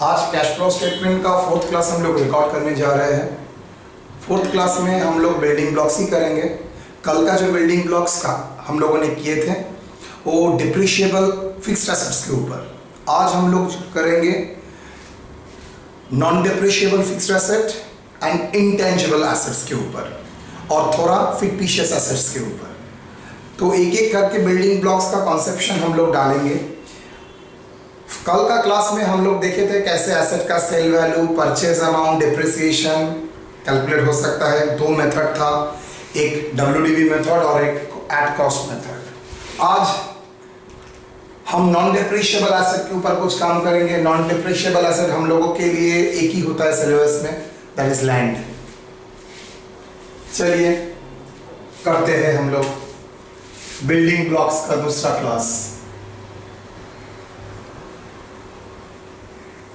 आज cash flow statement का fourth class हम लोग रिकॉर्ड करने जा रहे हैं। फोर्थ क्लास में हम लोग बिल्डिंग ब्लॉक्स ही करेंगे। कल का जो बिल्डिंग ब्लॉक्स का हम लोगों ने किए थे वो डिप्रिशिएबल फिक्स्ड एसेट्स के ऊपर। आज हम लोग करेंगे non depreciable fixed asset and intangible assets के ऊपर और थोड़ा फिक्टिशियस एसेट्स के ऊपर। तो एक एक करके बिल्डिंग ब्लॉक्स का कॉन्सेप्शन हम लोग डालेंगे। कल का क्लास में हम लोग देखे थे कैसे एसेट का sale value, purchase amount, depreciation calculate हो सकता है। दो मेथड था, एक WDV मेथड और एक एट कॉस्ट मेथड। आज हम नॉन डिप्रिशिएबल एसेट के ऊपर कुछ काम करेंगे। नॉन डिप्रिशिएबल एसेट हम लोगों के लिए एक ही होता है सिलेबस में, दैट इज लैंड। चलिए करते हैं हम लोग बिल्डिंग ब्लॉक्स का दूसरा class.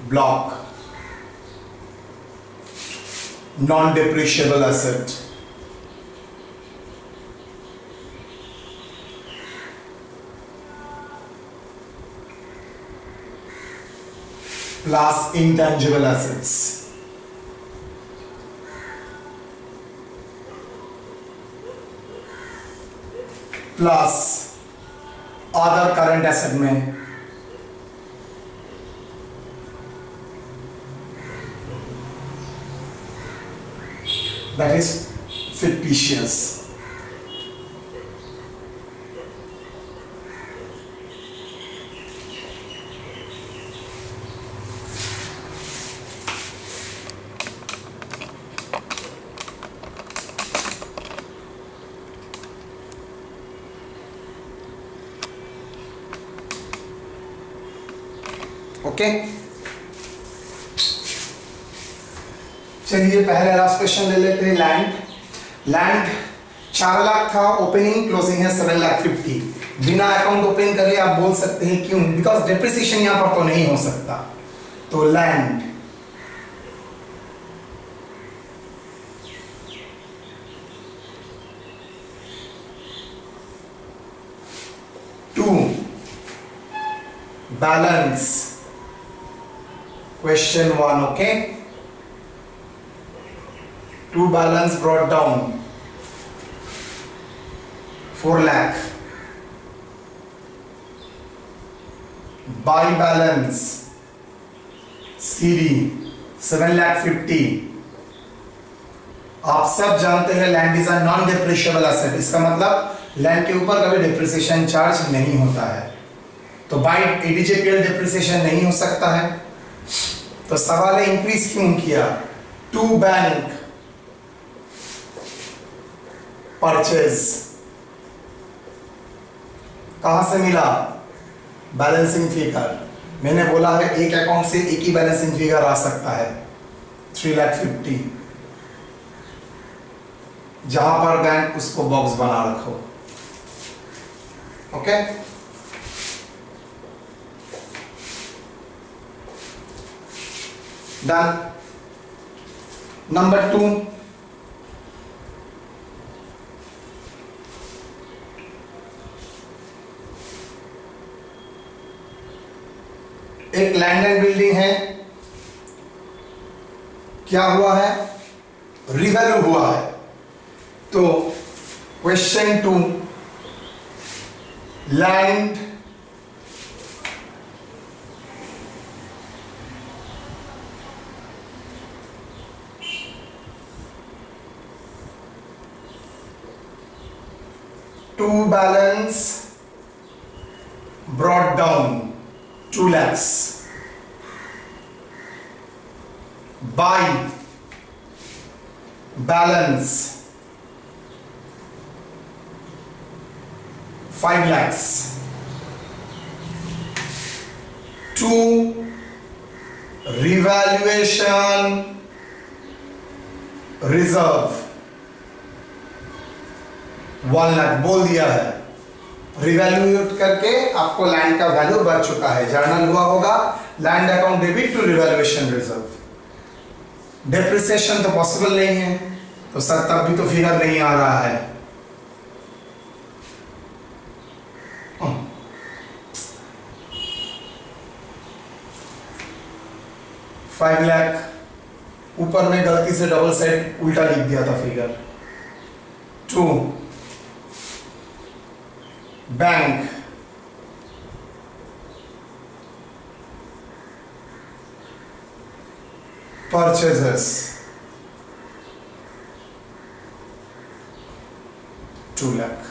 Block non depreciable asset. Plus intangible assets. Plus other current asset में that is fictitious. ओके, चलिए पहले लास्ट क्वेश्चन ले लेते हैं। लैंड 4 लाख था, ओपनिंग क्लोजिंग है 7,50,000। बिना अकाउंट ओपन करे आप बोल सकते हैं क्यों? बिकॉज डिप्रिसिएशन यहां पर तो नहीं हो सकता। तो land to balance question 1, okay. To balance brought down 4 lakh. Buy balance CD 7,50,000। आप सब जानते हैं land is a non depreciable asset. इसका मतलब लैंड के ऊपर कभी डिप्रिसिएशन चार्ज नहीं होता है। तो बाय ADJPL डिप्रिसिएशन नहीं हो सकता है। तो सवाल है इंक्रीज क्यों किया? टू बैंक परचेज कहां से मिला? Balancing figure. मैंने बोला है एक अकाउंट से एक ही बैलेंसिंग फिगर आ सकता है, 3,50,000। जहां पर बैंक उसको बॉक्स बना रखो, ओके। डन। नंबर 2, एक लैंड एंड बिल्डिंग है। क्या हुआ है? रिवैल्यू हुआ है। तो question 2, land to balance brought down 2 lakhs. Buy balance 5 lakhs. To revaluation reserve 1 lakh बोल दिया है। रिवैल्यूएट करके आपको लैंड का वैल्यू बढ़ चुका है। जर्नल हुआ होगा land account debit to revaluation reserve. Depreciation तो पॉसिबल नहीं है, तो सर तब भी तो फिगर नहीं आ रहा है। 5 लाख, ऊपर में गलती से डबल साइड उल्टा लिख दिया था फिगर। 2 bank, purchases 2 lakh.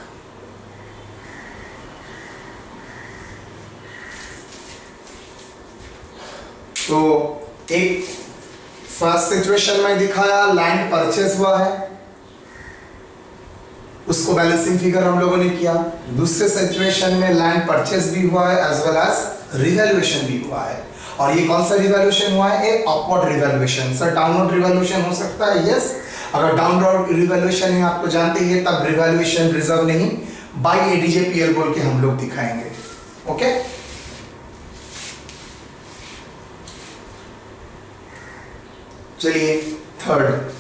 तो एक फर्स्ट सिचुएशन में दिखाया लैंड परचेज हुआ है, उसको बैलेंसिंग फिगर हम लोगों ने किया। दूसरे सिचुएशन में लैंड परचेज भी हुआ है एज वेल एज रिवैल्यूएशन भी हुआ है। और ये कौन सा रिवैल्यूएशन हुआ है? एक upward revaluation. Sir downward revaluation हो सकता है? यस। अगर डाउनवर्ड रिवैल्यूएशन है आपको जानते ही है, तब रिवैल्यूएशन रिजर्व नहीं बाय एडीजेपीएल बोल के हम लोग दिखाएंगे। ओके, चलिए थर्ड,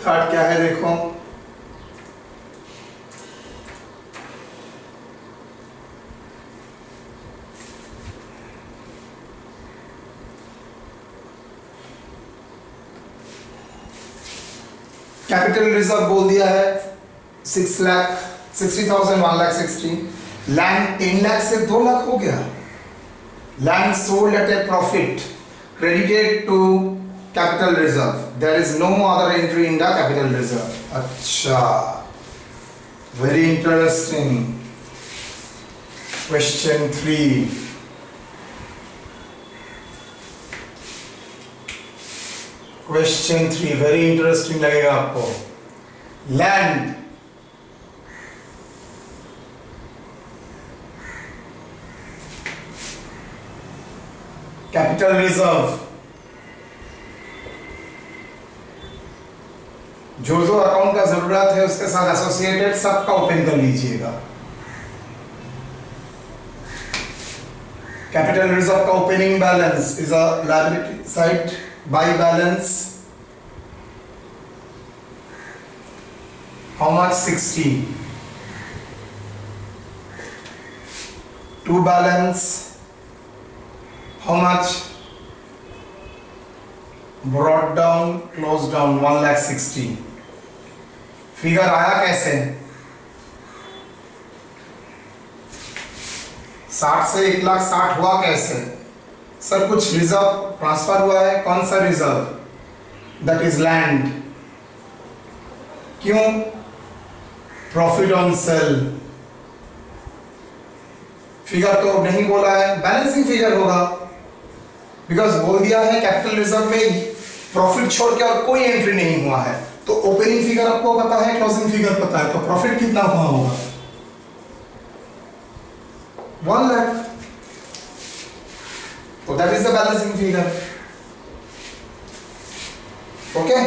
थर्ड क्या है देखो, कैपिटल रिजर्व बोल दिया है 6 लाख 60,000, 1 लाख 60। लैंड 10 लाख से 2 लाख हो गया। Land sold at a profit credited to capital reserve, there is no other entry in the capital reserve. अच्छा, very interesting. Question 3, question 3 very interesting लगेगा आपको। लैंड कैपिटल रिजर्व, जो जो अकाउंट का जरूरत है उसके साथ एसोसिएटेड सबका ओपन कर लीजिएगा। कैपिटल रिजर्व का opening balance is a liability side by balance, how much? 60। To balance how much? Brought down close down 1 lakh 60। Figure आया कैसे? 60 से 1 लाख 60 हुआ कैसे? सर कुछ रिजर्व ट्रांसफर हुआ है। कौन सा रिजर्व? That is land. क्यों? Profit on sale. फिगर तो नहीं बोला है, बैलेंसिंग फिगर होगा, बिकॉज बोल दिया है कैपिटल रिजर्व में प्रॉफिट छोड़ के और कोई एंट्री नहीं हुआ है। तो ओपनिंग फिगर आपको पता है, क्लोजिंग फिगर पता है, तो प्रॉफिट कितना हुआ होगा? 1 लाख। तो that is the balancing figure. Okay,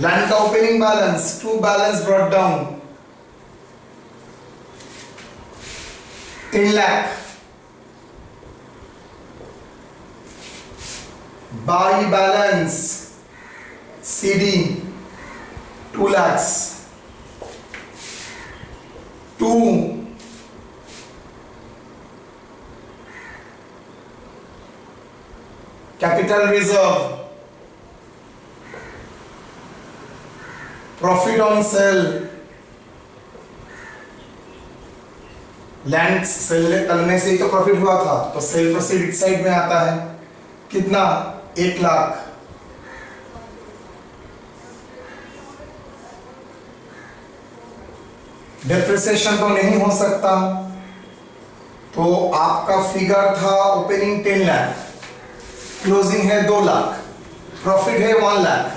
land का opening balance, to balance brought down 3 lakh. By balance CD 2 lakhs। 2 capital reserve, profit on sale. Land sale करने से ही तो प्रॉफिट हुआ था, तो सेल प्रोसीड इस साइड में आता है। कितना? 1 लाख। डेप्रिसिएशन तो नहीं हो सकता, तो आपका फिगर था ओपनिंग 10 लाख, क्लोजिंग है 2 लाख, प्रॉफिट है 1 लाख।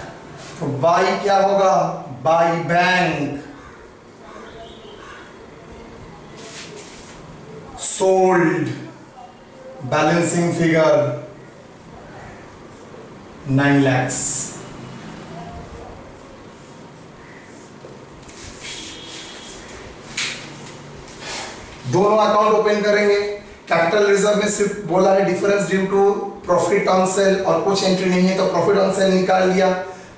तो बाई क्या होगा? By bank. Sold, balancing figure 9 lakhs। दोनों अकाउंट ओपन करेंगे, कैपिटल रिजर्व में सिर्फ बोला है difference due to profit on sale, और कुछ एंट्री नहीं है, तो प्रॉफिट ऑन सेल निकाल लिया।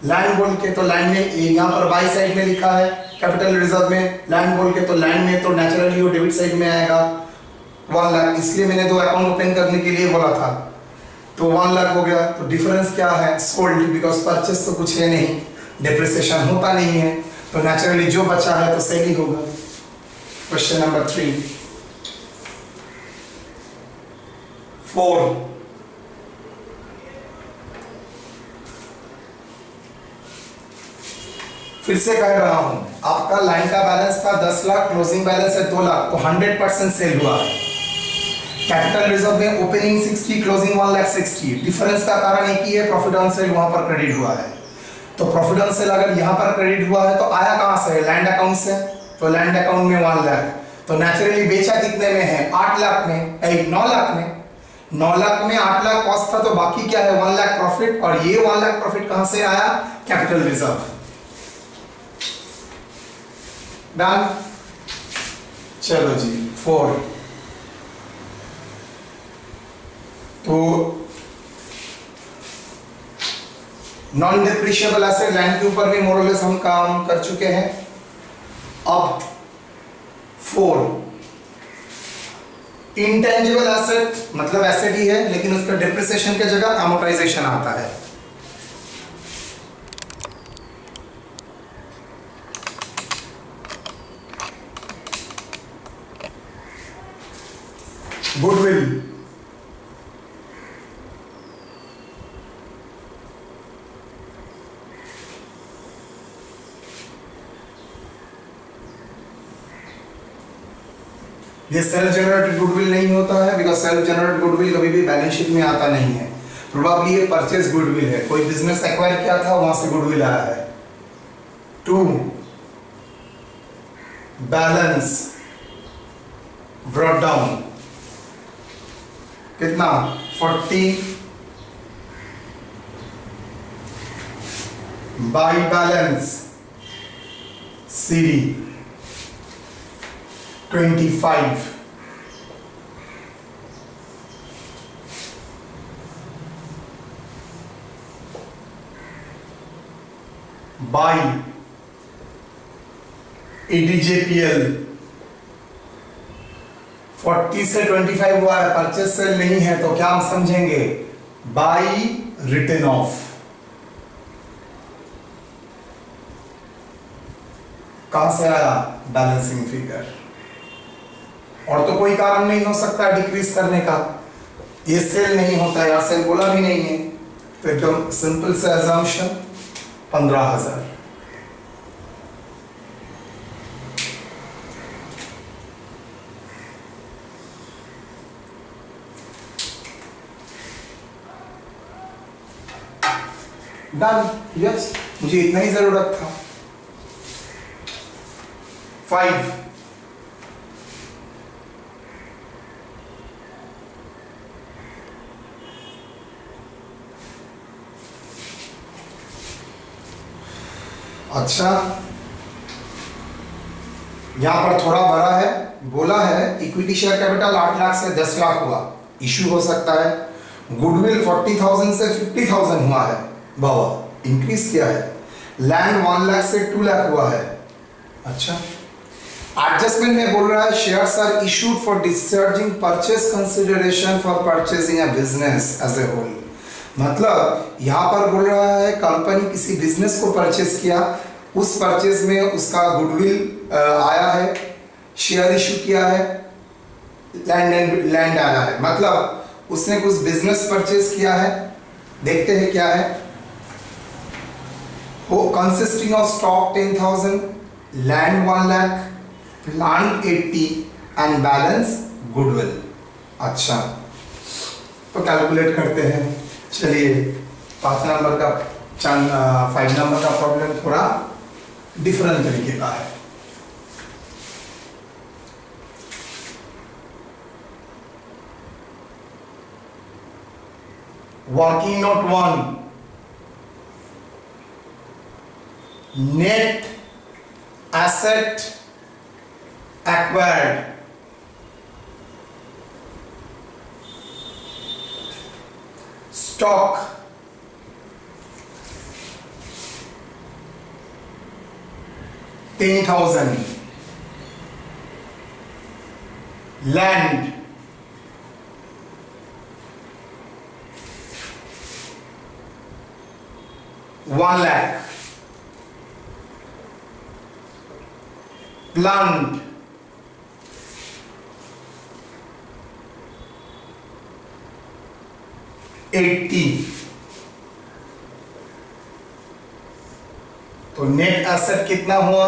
लैंड बोल के तो लैंड में यहाँ पर बाई साइड में लिखा है, कैपिटल रिजर्व में लैंड बोल के तो लैंड में तो नेचुरली वो डेबिट साइड में आएगा 1 लाख, इसलिए मैंने 2 अकाउंट ओपन करने के लिए बोला था। तो 1 लाख हो गया, तो डिफरेंस क्या है, सोल्ड, बिकॉज परचेस तो कुछ है नहीं, डिप्रिसिएशन होता नहीं है, तो नेचुरली जो बचा है तो सेल ही होगा। क्वेश्चन नंबर 3 4 फिर से कह रहा हूं, आपका लाइन का बैलेंस था 10 लाख, क्लोजिंग बैलेंस है 2 लाख, तो 100% सेल हुआ है। कैपिटल रिजर्व में ओपनिंग 60, क्लोजिंग 1,60,000, डिफरेंस का कारण एक ही है, प्रॉफिट ऑन सेल वहां पर क्रेडिट हुआ है। तो प्रॉफिट ऑन सेल अगर यहां पर क्रेडिट हुआ है तो आया कहां से, लैंड अकाउंट से, तो लैंड अकाउंट में 1 लाख, तो नेचुरली बेचा कितने में है, 8 लाख में, 9 लाख में। 9 लाख में 8 लाख कॉस्ट था, तो बाकी क्या है, 1 लाख प्रॉफिट, और ये 1 लाख प्रॉफिट कहां से आया, कैपिटल रिजर्व। डन, चलो जी 4। तो नॉन डिप्रिशिएबल एसेट लैंड के ऊपर भी मोरलेस हम काम कर चुके हैं। अब 4 इंटेंजिबल एसेट, मतलब एसेट ही है लेकिन उसका डिप्रिसिएशन की जगह अमोर्टाइजेशन आता है। गुडविल, ये सेल्फ जनरेटेड गुडविल नहीं होता है, बिकॉज सेल्फ जनरेटेड गुडविल कभी भी बैलेंस शीट में आता नहीं है। प्रोबेबली ये परचेज गुडविल है, कोई बिजनेस एक्वायर किया था वहां से गुडविल आया है। 2 बैलेंस ब्रॉट डाउन, कितना 40 बाई बैलेंस सीडी 25 बाई एडीजेपीएल 40 से 25 हुआ है, परचेज सेल नहीं है, तो क्या हम समझेंगे, बाई रिटन ऑफ। कहां से आया, बैलेंसिंग फिगर, और तो कोई कारण नहीं हो सकता डिक्रीज करने का, ये सेल नहीं होता है, यार सेल बोला भी नहीं है, तो एकदम सिंपल से अजम्पशन 15,000। डन, यस, मुझे इतना ही जरूरत था। 5 अच्छा, यहां पर थोड़ा बड़ा है, बोला है इक्विटी शेयर कैपिटल 8 लाख से 10 लाख हुआ, इश्यू हो सकता है। गुडविल 40,000 से 50,000 हुआ है, बहुत इंक्रीज किया है। लैंड 1 लाख से 2 लाख हुआ है। अच्छा, एडजस्टमेंट में बोल रहा है shares are issued for discharging purchase consideration for purchasing a business as a whole, मतलब यहां पर बोल रहा है कंपनी किसी बिजनेस को परचेज किया, उस परचेज में उसका गुडविल आया है, शेयर इशू किया है, लैंड आया है, मतलब उसने कुछ बिजनेस परचेज किया है। देखते हैं क्या है, हो consisting of stock 10,000, land 1 lakh, plant 80 and balance goodwill. अच्छा, तो कैलकुलेट करते हैं। चलिए 5 नंबर का 5 नंबर का प्रॉब्लम थोड़ा डिफरेंट तरीके का है। Working note 1, net asset acquired stock, $10,000, land, $1 lakh, plant, $80, तो नेट एसेट कितना हुआ?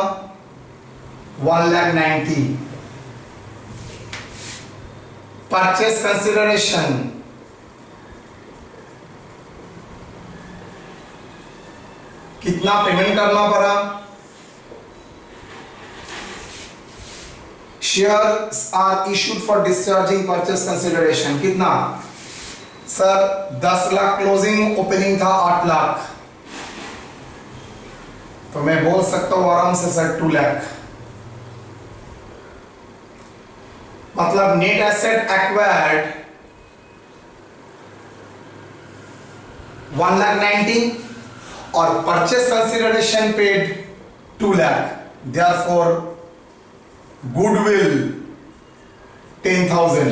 1,90,000। परचेस कंसिडरेशन कितना पेमेंट करना पड़ा? Shares are issued for discharging purchase consideration कितना? सर 10 लाख क्लोजिंग, ओपनिंग था 8 लाख, तो मैं बोल सकता हूं आराम से सर 2 लाख। मतलब नेट एसेट एक्वायर्ड 1,90,000 और purchase consideration paid 2 lakh, therefore goodwill 10,000।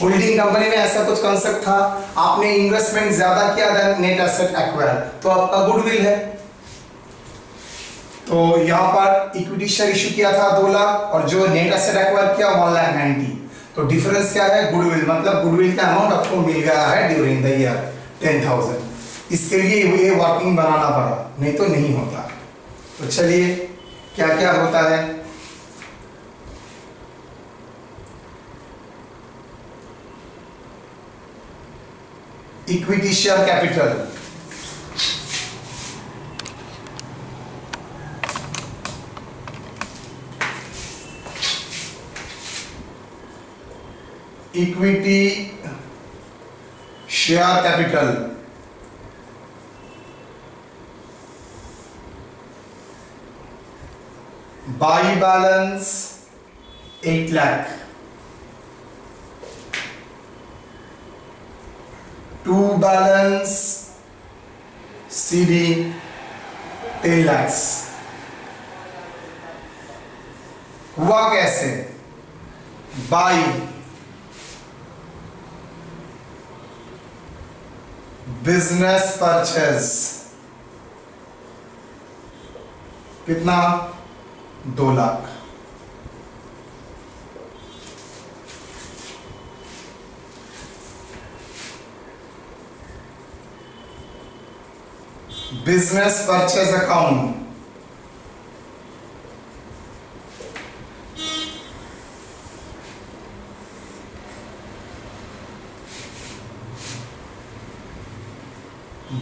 Holding company में ऐसा कुछ कॉन्सेप्ट था, आपने इन्वेस्टमेंट ज्यादा किया देन नेट एसेट एक्वायर, तो आपका गुडविल है। तो यहां पर इक्विटी शेयर इशू किया था 2 लाख और जो नेट एसेट एक्वायर किया 1,90,000, तो डिफरेंस क्या है? गुडविल, मतलब गुडविल का अमाउंट आपको मिल गया है ड्यूरिंग द ईयर 10,000। इसके लिए ये वर्किंग बनाना पड़ा, नहीं तो नहीं होता। तो चलिए क्या क्या होता है। Equity share capital, equity share capital by balance 8 lakh, to balance CD 10 lakhs। हुआ कैसे? बाई बिजनेस परचेज कितना? 2 lakh. Business purchase account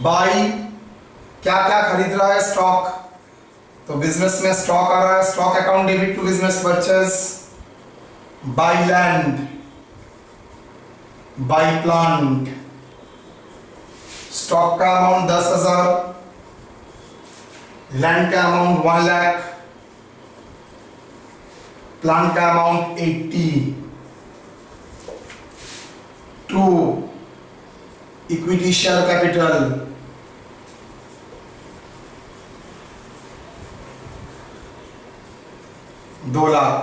by क्या क्या खरीद रहा है? स्टॉक, तो बिजनेस में स्टॉक आ रहा है, stock account debit to business purchase. By land, by plant, stock का अमाउंट 10,000, लैंड का अमाउंट 1 लाख, प्लांट का amount 80। 2 equity share capital $2 lakh.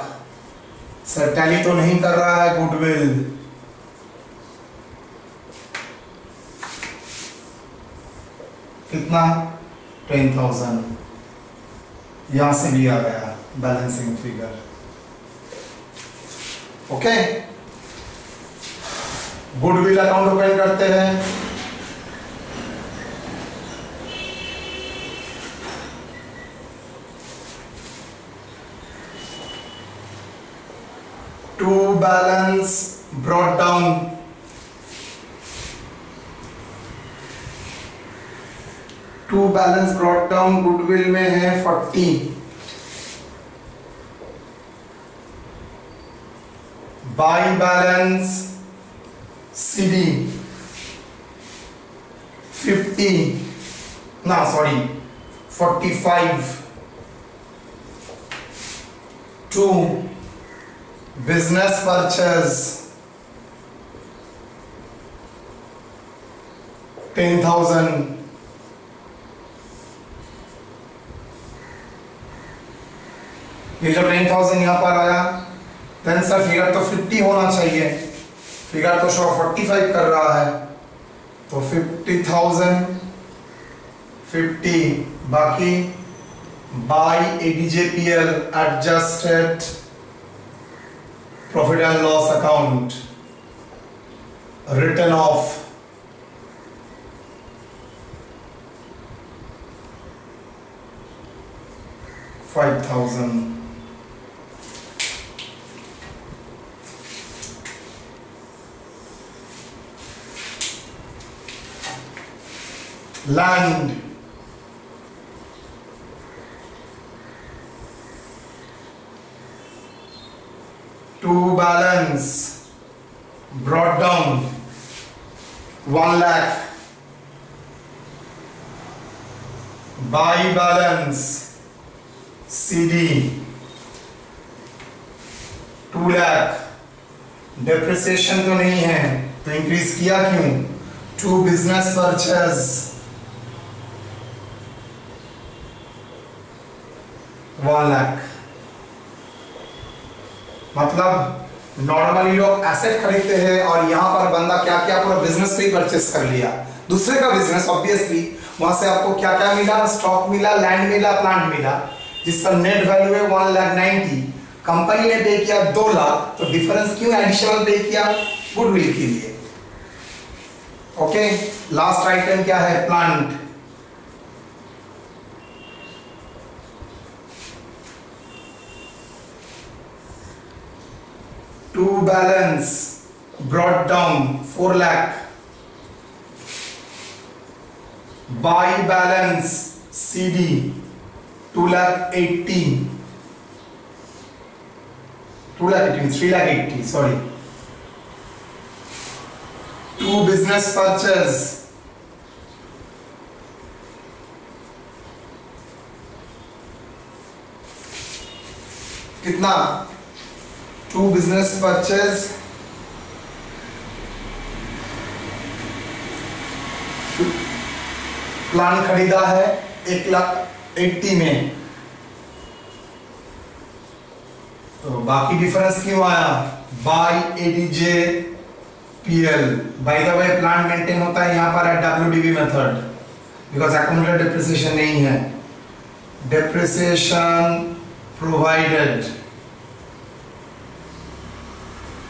Sir tally तो नहीं कर रहा है गुडविल, कितना? 10,000। यहां से भी आ गया balancing figure. Okay, goodwill account open करते हैं। To balance brought down, to balance brought down goodwill में है 40। By balance CD 45। 2 business purchase 10,000, ये जो 10,000 यहाँ पर आया, देन सर फिगर तो 50 होना चाहिए, फिगर तो शो 45 कर रहा है, तो 50,000 50, बाकी bye ADJPL adjusted profit and loss account written off 5,000. Land, to balance brought down 1 lakh, buy balance CD 2 lakh, depreciation तो नहीं है तो इंक्रीज किया क्यों? To business purchase 1 lakh. मतलब नॉर्मली लोग एसेट खरीदते हैं और यहाँ पर बंदा क्या क्या पूरा बिजनेस पे ही परचेस कर लिया, दूसरे का बिजनेस, ऑब्वियसली वहां से आपको क्या क्या मिला? स्टॉक मिला, लैंड मिला, प्लांट मिला, जिसका नेट वैल्यू है 1,90,000, कंपनी ने पे किया 2 लाख, तो डिफरेंस क्यों एडिशनल पे किया? गुडविल के लिए। ओके, लास्ट आइटम क्या है? Plant. To balance brought down 4 lakh, by balance CD 2,80,000, 3,80,000, sorry. To business purchase कितना? टू बिजनेस परचेज प्लान खरीदा है 1,80,000 में, तो बाकी डिफरेंस क्यों आया? By ADJPL। By the way plant maintain होता है यहां पर WDV method, because accumulated depreciation नहीं है। Depreciation provided,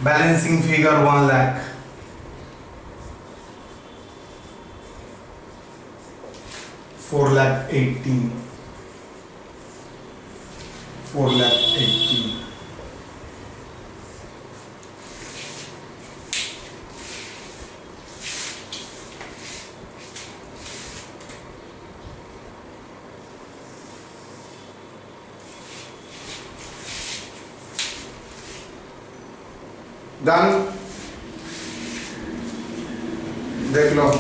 balancing figure 1 lakh. $4,80,000, 4,80,000। Done, देख लो।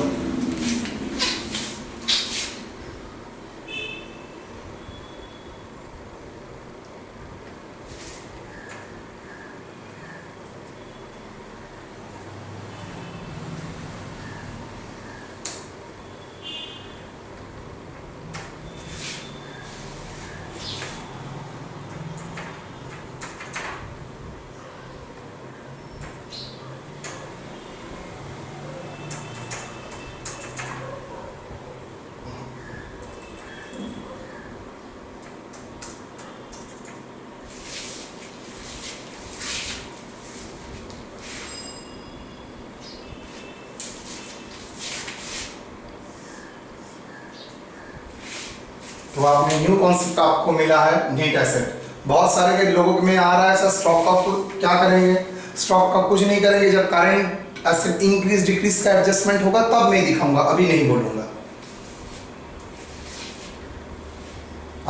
तो आपने न्यू कॉन्सेप्ट आपको मिला है नेट एसेट। बहुत सारे के लोगों में आ रहा है सर स्टॉक का क्या करेंगे? स्टॉक का कुछ नहीं करेंगे, जब करंट एसेट इंक्रीज डिक्रीज का एडजस्टमेंट होगा तब मैं दिखाऊंगा, अभी नहीं बोलूंगा।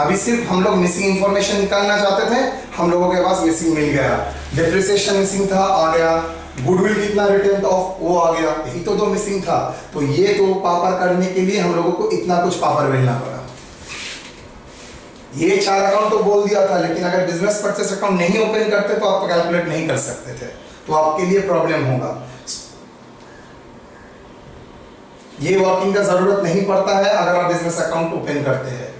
अभी सिर्फ हम लोग मिसिंग इंफॉर्मेशन निकालना चाहते थे, हम लोगों के पास मिसिंग मिल गया। डेप्रिसिएशन मिसिंग था, आ गया। गुडविल कितना रिटर्न ऑफ वो आ गया, यही तो 2 मिसिंग था। तो ये 2 पापर करने के लिए हम लोगों को इतना कुछ पापर मिलना पड़ा। ये 4 अकाउंट तो बोल दिया था, लेकिन अगर बिजनेस परचेस अकाउंट नहीं ओपन करते तो आप कैलकुलेट नहीं कर सकते थे, तो आपके लिए प्रॉब्लम होगा। ये वर्किंग का जरूरत नहीं पड़ता है अगर आप बिजनेस अकाउंट ओपन करते हैं।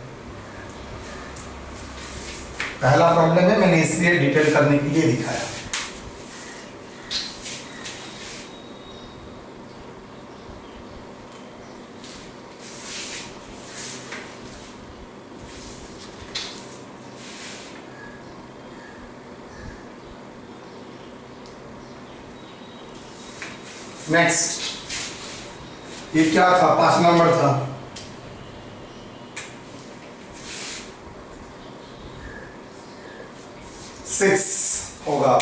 पहला प्रॉब्लम है, मैंने इसलिए डिटेल करने के लिए दिखाया। नेक्स्ट, ये क्या था? 5 नंबर था। सिक्स होगा।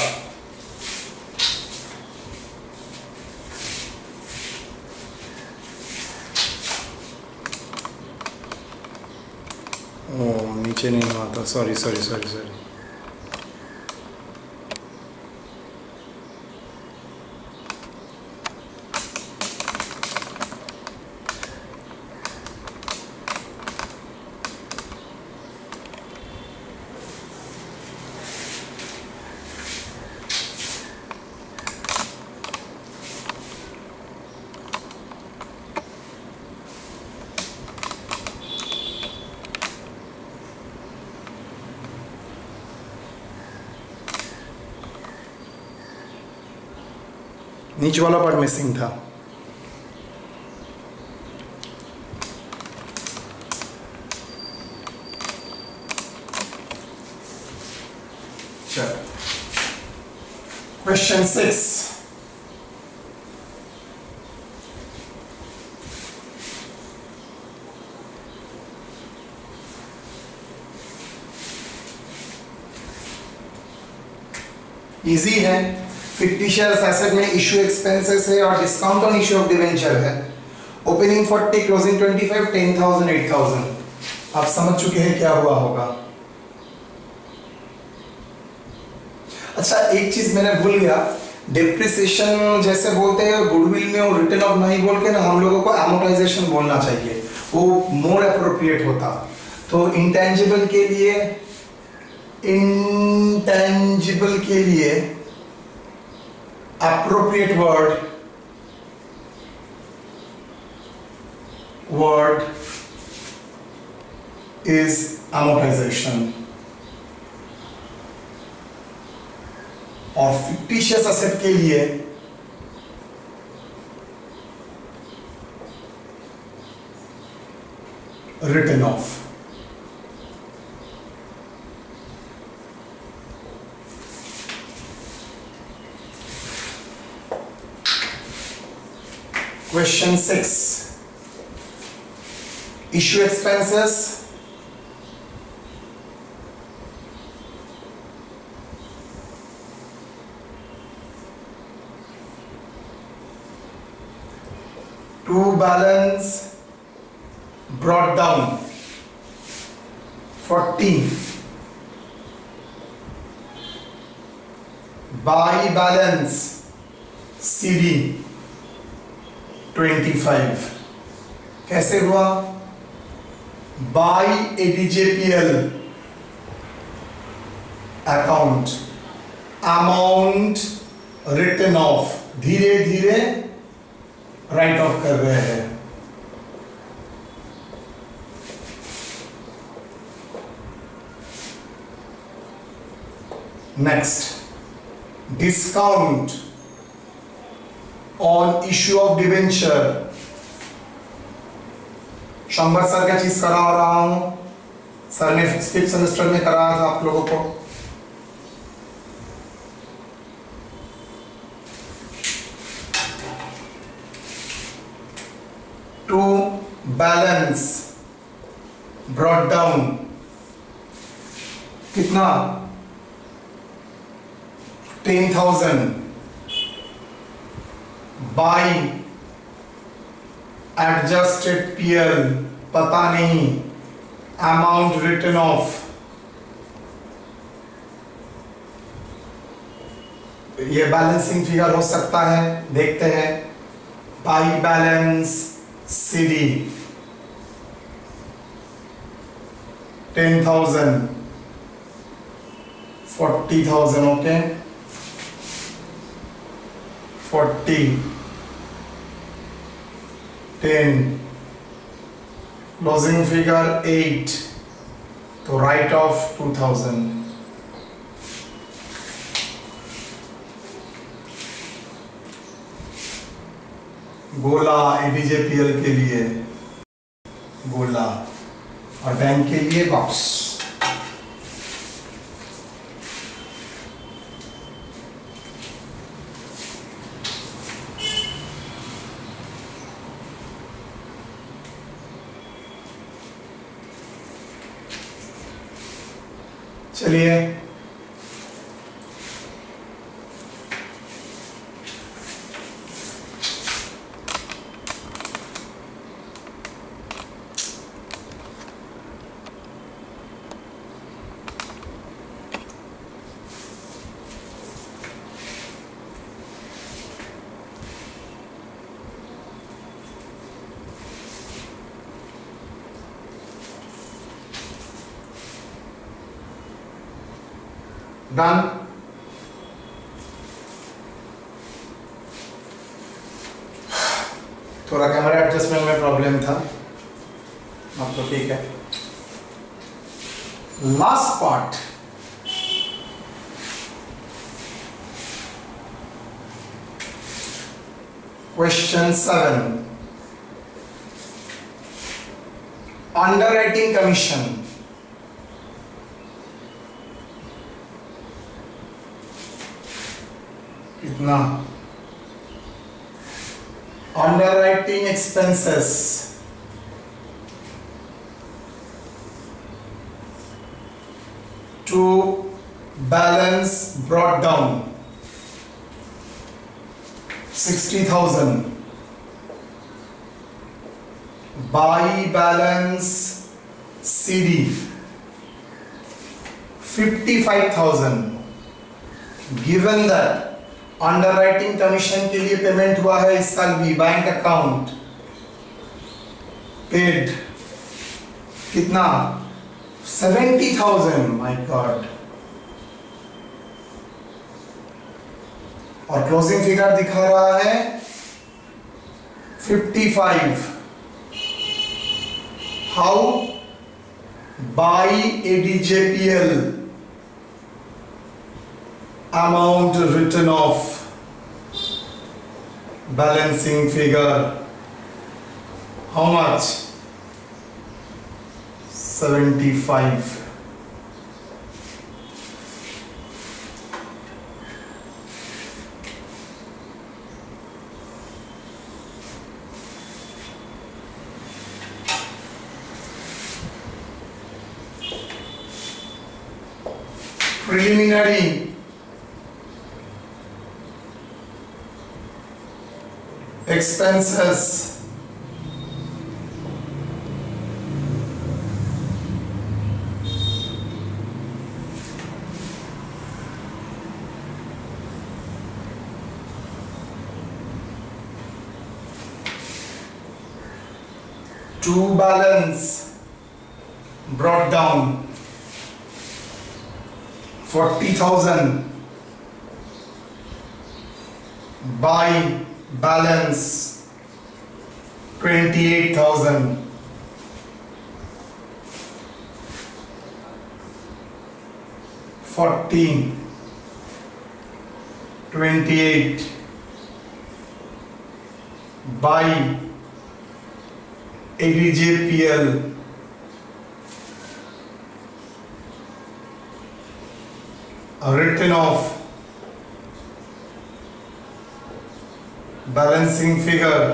ओ नीचे नहीं हुआ था, सॉरी सॉरी सॉरी सॉरी। नीचे वाला पार्ट मिसिंग था। चलो, क्वेश्चन 6। इजी है। फिक्टिशियस एसेट में इशू एक्सपेंसेस है और discount on issue of debenture है। Opening 40, closing 25, 10,000, 8,000। आप समझ चुके हैं क्या हुआ होगा। अच्छा, एक चीज मैंने भूल गया, डिप्रिसिएशन जैसे बोलते हैं गुडविल में और रिटर्न ऑफ नहीं बोल के ना हम लोगों को एमोर्टाइजेशन बोलना चाहिए, वो मोर अप्रोप्रिएट होता। तो इंटेंजिबल के लिए appropriate word is amortization। और fictitious asset के लिए written off। Question 6, issue expenses, to balance brought down 14, buy balance CD 25। कैसे हुआ? By ADJPL account, amount written off, धीरे धीरे राइट ऑफ कर रहे हैं। Next, discount on issue of debenture. शंबर सर क्या चीज करा रहा हूं, सर ने 5th सेमेस्टर में कराया था आप लोगों को। टू बैलेंस ब्रॉट डाउन कितना? 10,000 बाई एडजस्टेड पीएल पता नहीं, अमाउंट रिटन ऑफ, ये बैलेंसिंग फिगर हो सकता है, देखते हैं। By balance CD 10,000, 40,000, okay 40, 10, closing figure 8, तो राइट ऑफ 2000। गोला एडीजेपीएल के लिए गोला और बैंक के लिए बॉक्स। चलिए डन। थोड़ा कैमरा एडजस्टमेंट में प्रॉब्लम था, अब तो ठीक है। Last part, question 7, underwriting commission. कितना? Underwriting expenses to balance brought down 60,000, by balance CD 55,000। Given that underwriting commission के लिए पेमेंट हुआ है इस साल भी, बैंक अकाउंट पेड कितना? 70,000। My God. और क्लोजिंग फिगर दिखा रहा है 55। How? By ADJPL amount written off, balancing figure, how much? 75. Preliminary expenses to balance brought down 40,000 by balance 28,000, 14, 28 by ADJPL written off, balancing figure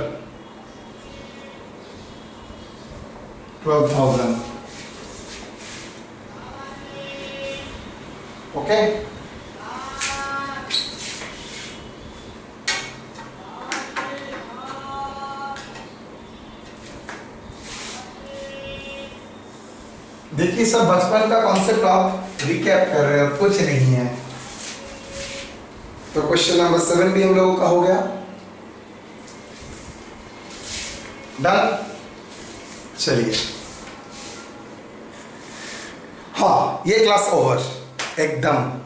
12,000. Okay. देखिए सब बचपन का concept आप रिकैप कर रहे हो, कुछ नहीं है। तो क्वेश्चन नंबर 7 भी हम लोगों का हो गया। डन। चलिए, हाँ, ये क्लास ओवर एकदम।